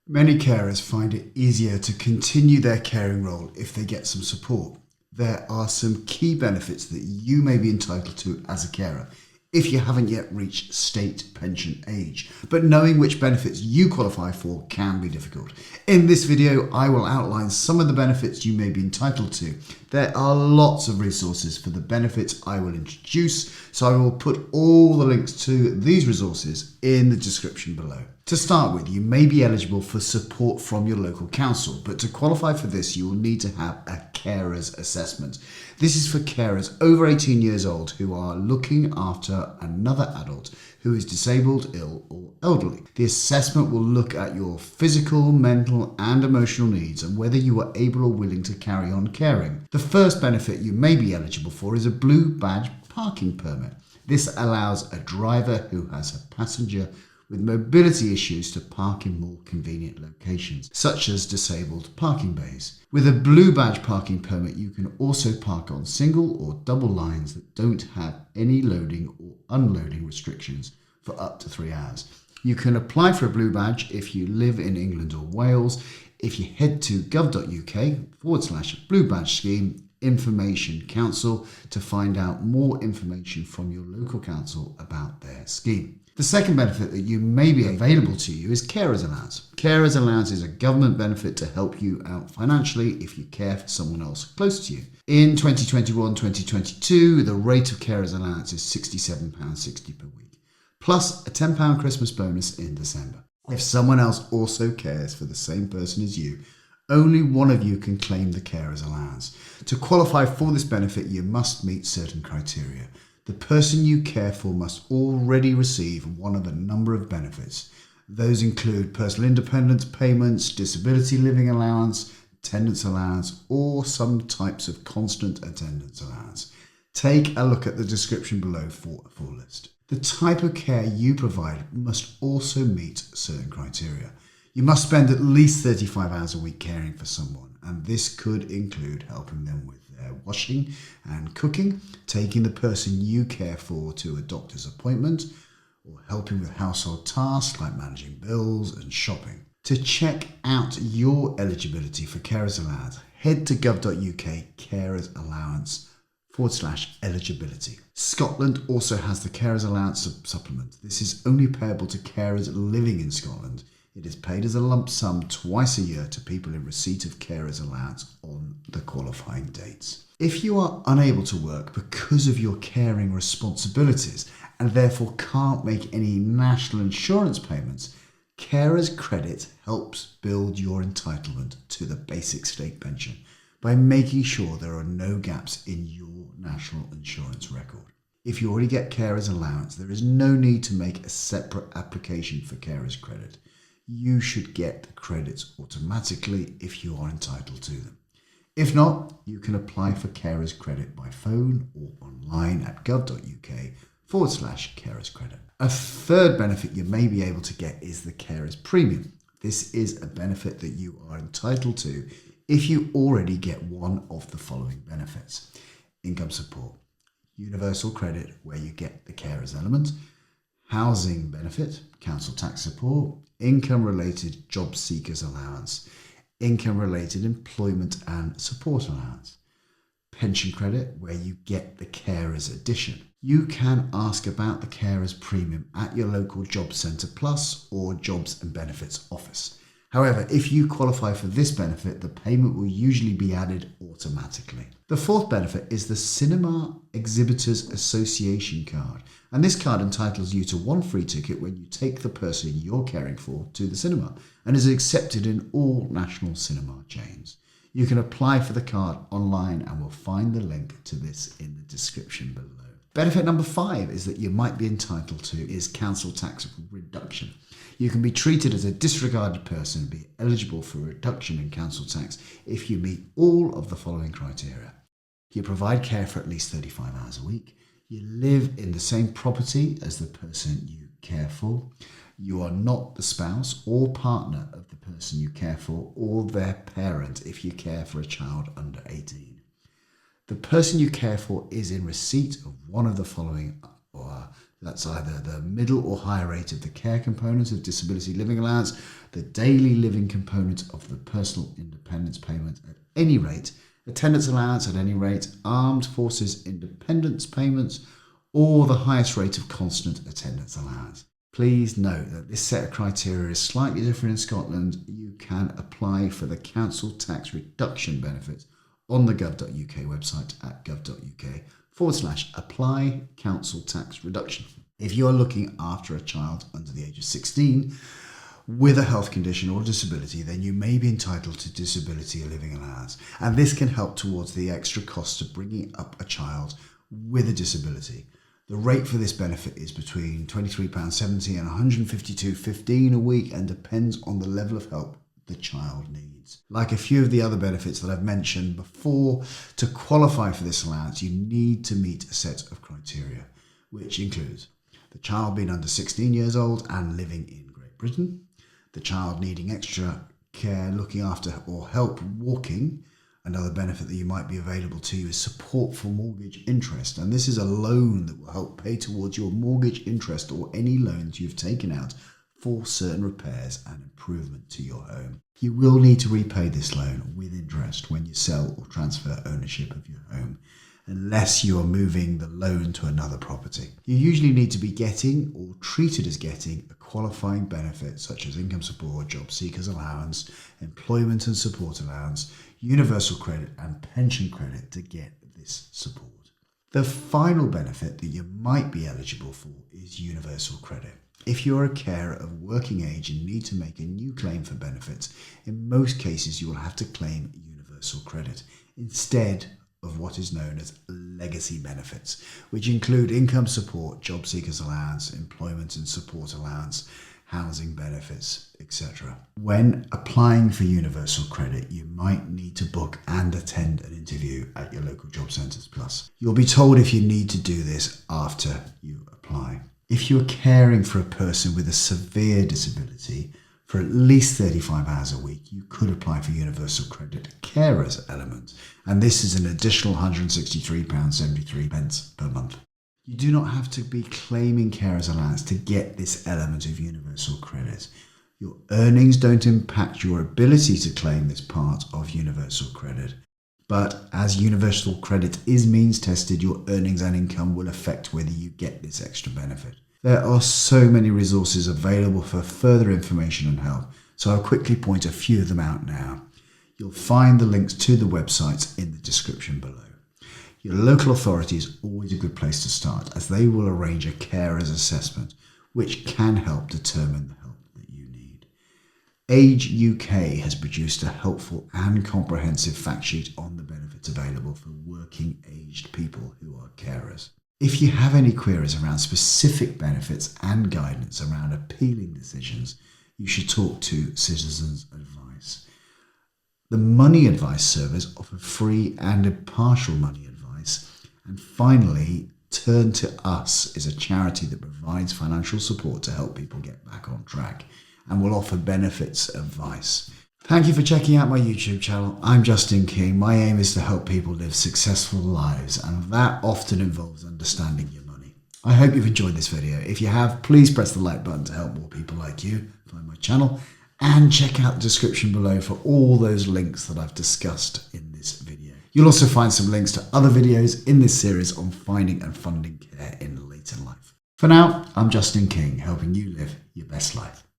Many carers find it easier to continue their caring role if they get some support. There are some key benefits that you may be entitled to as a carer if you haven't yet reached state pension age, but knowing which benefits you qualify for can be difficult. In this video, I will outline some of the benefits you may be entitled to. There are lots of resources for the benefits I will introduce, so I will put all the links to these resources in the description below. To start with, you may be eligible for support from your local council, but to qualify for this, you will need to have a carer's assessment. This is for carers over 18 years old who are looking after another adult who is disabled, ill, or elderly. The assessment will look at your physical, mental, and emotional needs and whether you are able or willing to carry on caring. The first benefit you may be eligible for is a blue badge parking permit. This allows a driver who has a passenger with mobility issues to park in more convenient locations, such as disabled parking bays. With a blue badge parking permit, you can also park on single or double lines that don't have any loading or unloading restrictions for up to 3 hours. You can apply for a blue badge if you live in England or Wales. If you head to gov.uk/blue badge scheme information council to find out more information from your local council about their scheme. The second benefit that you may be available to you is Carers Allowance. Carers Allowance is a government benefit to help you out financially if you care for someone else close to you. In 2021-2022, the rate of Carers Allowance is £67.60 per week, plus a £10 Christmas bonus in December. If someone else also cares for the same person as you, only one of you can claim the Carers Allowance. To qualify for this benefit, you must meet certain criteria. The person you care for must already receive one of a number of benefits. Those include personal independence payments, disability living allowance, attendance allowance, or some types of constant attendance allowance. Take a look at the description below for a full list. The type of care you provide must also meet certain criteria. You must spend at least 35 hours a week caring for someone, and this could include helping them with their washing and cooking, taking the person you care for to a doctor's appointment, or helping with household tasks like managing bills and shopping. To check out your eligibility for Carers Allowance, head to gov.uk Carers Allowance /eligibility. Scotland also has the Carers Allowance supplement. This is only payable to carers living in Scotland. It is paid as a lump sum twice a year to people in receipt of Carers Allowance on the qualifying dates. If you are unable to work because of your caring responsibilities and therefore can't make any national insurance payments, Carers Credit helps build your entitlement to the basic state pension by making sure there are no gaps in your national insurance record. If you already get Carers Allowance, there is no need to make a separate application for Carers Credit. You should get the credits automatically if you are entitled to them. If not, you can apply for Carers Credit by phone or online at gov.uk/Carers Credit. A third benefit you may be able to get is the Carers Premium. This is a benefit that you are entitled to if you already get one of the following benefits: income support, universal credit where you get the carers element, housing benefit, council tax support, income-related job seekers allowance, income-related employment and support allowance, pension credit where you get the carers addition. You can ask about the carers premium at your local job centre plus or jobs and benefits office. However, if you qualify for this benefit, the payment will usually be added automatically. The fourth benefit is the Cinema Exhibitors Association card, and this card entitles you to one free ticket when you take the person you're caring for to the cinema and is accepted in all national cinema chains. You can apply for the card online and we'll find the link to this in the description below. Benefit number 5 is that you might be entitled to is council tax reduction. You can be treated as a disregarded person and be eligible for a reduction in council tax if you meet all of the following criteria. You provide care for at least 35 hours a week. You live in the same property as the person you care for. You are not the spouse or partner of the person you care for or their parent if you care for a child under 18. The person you care for is in receipt of one of the following That's either the middle or higher rate of the care component of disability living allowance, the daily living component of the personal independence payment at any rate, attendance allowance at any rate, armed forces independence payments, or the highest rate of constant attendance allowance. Please note that this set of criteria is slightly different in Scotland. You can apply for the council tax reduction benefit on the gov.uk website at gov.uk/apply council tax reduction. If you are looking after a child under the age of 16 with a health condition or disability, then you may be entitled to disability living allowance, and this can help towards the extra cost of bringing up a child with a disability. The rate for this benefit is between £23.70 and £152.15 a week and depends on the level of help the child needs. Like a few of the other benefits that I've mentioned before, to qualify for this allowance, you need to meet a set of criteria, which includes the child being under 16 years old and living in Great Britain, the child needing extra care, looking after or help walking. Another benefit that you might be available to you is support for mortgage interest, and this is a loan that will help pay towards your mortgage interest or any loans you've taken out for certain repairs and improvement to your home. You will need to repay this loan with interest when you sell or transfer ownership of your home, unless you are moving the loan to another property. You usually need to be getting or treated as getting a qualifying benefit such as income support, job seekers allowance, employment and support allowance, universal credit and pension credit to get this support. The final benefit that you might be eligible for is universal credit. If you're a carer of working age and need to make a new claim for benefits, in most cases you will have to claim universal credit instead of what is known as legacy benefits, which include income support, job seekers allowance, employment and support allowance, housing benefits, etc. When applying for universal credit, you might need to book and attend an interview at your local job centres plus. You'll be told if you need to do this after you apply. If you're caring for a person with a severe disability for at least 35 hours a week, you could apply for universal credit carers element, and this is an additional £163.73 per month. You do not have to be claiming carers allowance to get this element of universal credit. Your earnings don't impact your ability to claim this part of universal credit. But as universal credit is means tested, your earnings and income will affect whether you get this extra benefit. There are so many resources available for further information and help, so I'll quickly point a few of them out now. You'll find the links to the websites in the description below. Your local authority is always a good place to start, as they will arrange a carer's assessment, which can help determine the help that you need. Age UK has produced a helpful and comprehensive fact sheet on the benefits available for working aged people who are carers. If you have any queries around specific benefits and guidance around appealing decisions, you should talk to Citizens Advice. The Money Advice Service offer free and impartial money advice. And finally, Turn to Us is a charity that provides financial support to help people get back on track and will offer benefits advice. Thank you for checking out my YouTube channel. I'm Justin King. My aim is to help people live successful lives, and that often involves understanding your money. I hope you've enjoyed this video. If you have, please press the like button to help more people like you find my channel, and check out the description below for all those links that I've discussed in this video. You'll also find some links to other videos in this series on finding and funding care in later life. For now, I'm Justin King, helping you live your best life.